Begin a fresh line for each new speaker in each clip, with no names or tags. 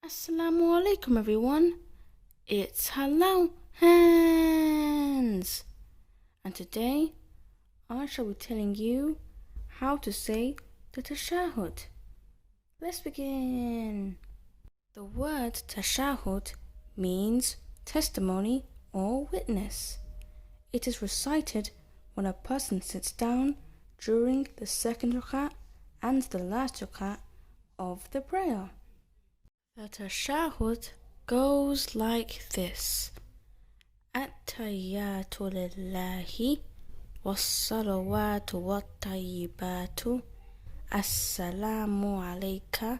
Assalamu alaikum everyone, it's Hello Hands, and today I shall be telling you how to say the Tashahhud. Let's begin. The word Tashahhud means testimony or witness. It is recited when a person sits down during the second rak'ah and the last rak'ah of the prayer. The Tashahhud goes like this: At-tahiyyatu lillahi was-salawatu wat-tayyibatu Assalamu alayka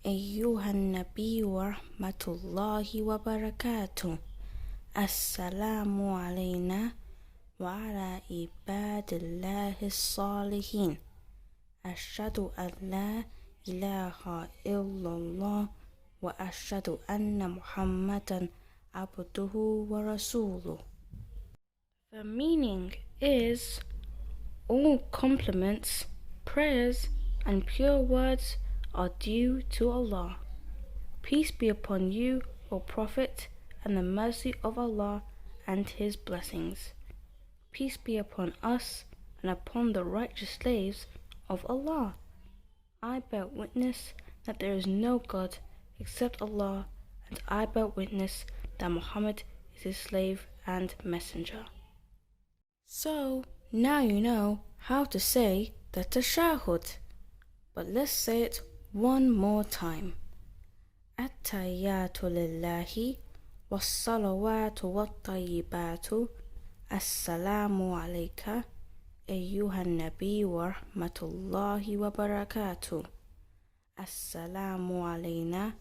ayyuhan nabi wa rahmatullahi wa barakatuh Assalamu alayna wa ala ibadillahi s-salihin Ashhadu an la ilaha illallah wa ashhadu anna Muhammadan abduhu wa rasuluh. The meaning is all compliments, prayers and pure words are due to Allah. Peace be upon you, O Prophet, and the mercy of Allah and His blessings. Peace be upon us and upon the righteous slaves of Allah. I bear witness that there is no God except Allah, and I bear witness that Muhammad is his slave and messenger. So now you know how to say the Tashahhud, but let's say it one more time. At-tahiyyatu lillahi was-salawatu wat-tayyibatu Assalamu alayka ayyuhan nabi wa rahmatullahi wa barakatuh Assalamu alayna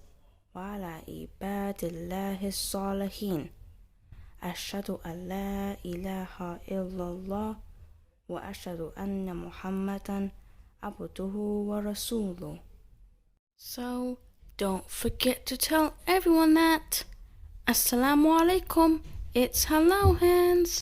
wa ala ibadillahi s-salihin Ashhadu an la ilaha illallah wa ashhadu anna Muhammadan abduhu wa rasuluh. So don't forget to tell everyone that. Assalamu alaikum, it's Hello Hands.